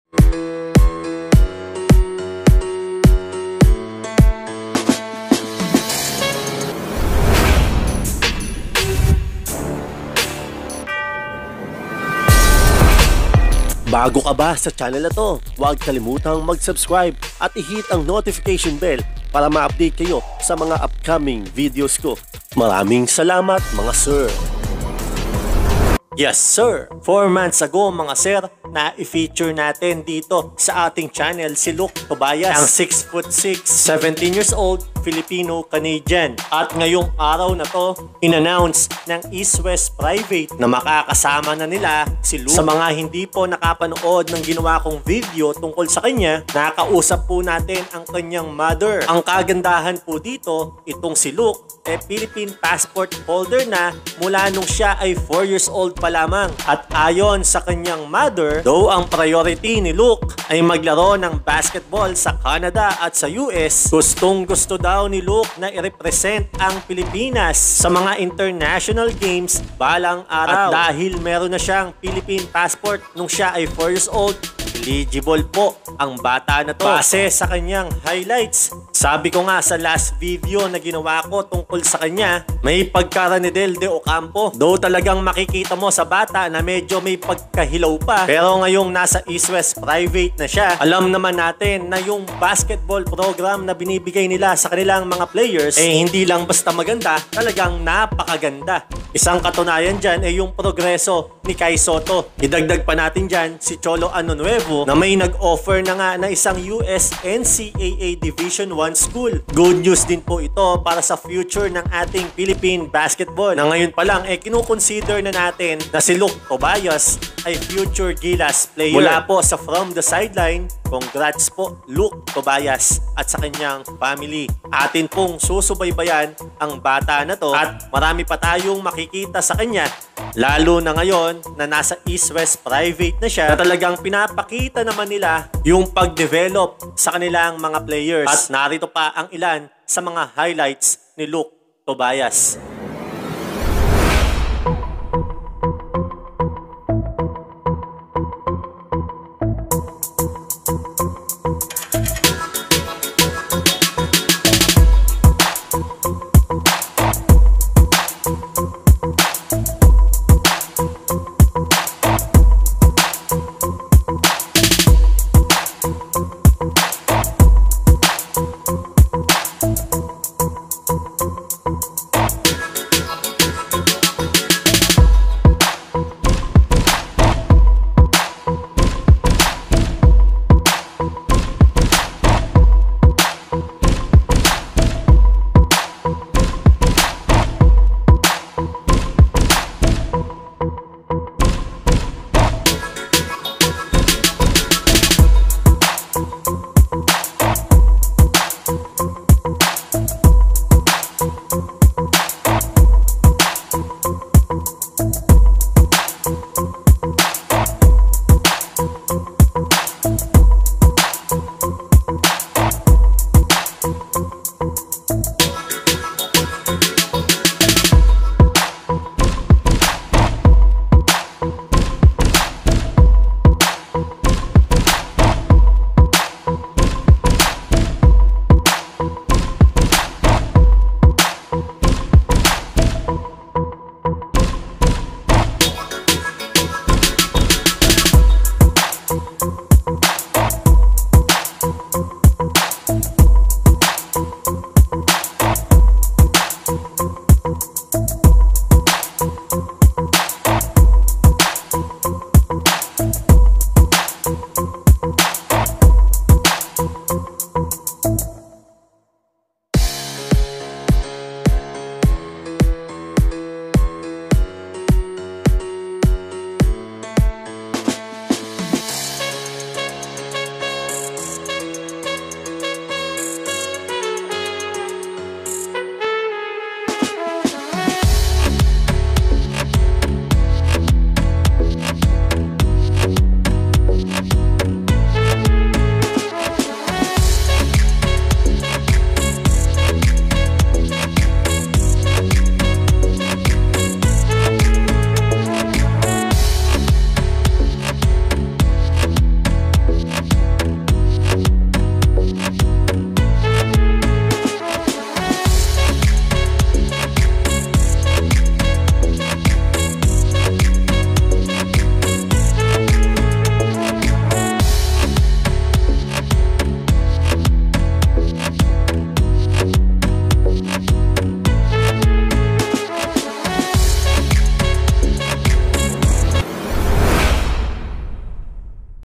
Bago ka ba sa channel na to, huwag kalimutang mag-subscribe at i-hit ang notification bell para ma-update kayo sa mga upcoming videos ko. Maraming salamat mga sir! Yes sir! 4 months ago mga sir, na i-feature natin dito sa ating channel si Luke Tobias, ang 6'6", 17 years old, Filipino-Canadian. At ngayong araw na to, in-announce ng East West Private na makakasama na nila si Luke. Sa mga hindi po nakapanood ng ginawa kong video tungkol sa kanya, nakausap po natin ang kanyang mother. Ang kagandahan po dito, itong si Luke, Philippine passport holder na mula nung siya ay 4 years old pa lamang. At ayon sa kanyang mother, though ang priority ni Luke ay maglaro ng basketball sa Canada at sa US, gustong-gusto daw ni Luke na i-represent ang Pilipinas sa mga international games balang araw. At dahil meron na siyang Philippine passport nung siya ay 4 years old, eligible po ang bata na to. Base sa kanyang highlights, sabi ko nga sa last video na ginawa ko tungkol sa kanya, may pagka-Ranidel de Ocampo. Though talagang makikita mo sa bata na medyo may pagkahilaw pa, pero ngayong nasa East West Private na siya, alam naman natin na yung basketball program na binibigay nila sa kanilang mga players hindi lang basta maganda, talagang napakaganda. Isang katunayan dyan ay yung progreso ni Kai Sotto. Idagdag pa natin dyan si Cholo Anonuevo na may nag-offer na nga na isang US NCAA Division 1 school. Good news din po ito para sa future ng ating Philippine basketball, na ngayon pa lang kinukonsider na natin na si Luke Tobias ay future Gilas player. Mula po sa From the Sideline, congrats po Luke Tobias at sa kanyang family. Atin pong susubaybayan ang bata na to at marami pa tayong makikita sa kanya, lalo na ngayon na nasa East West Private na siya, na talagang pinapakita naman nila yung pag-develop sa kanilang mga players. At narito pa ang ilan sa mga highlights ni Luke Tobias.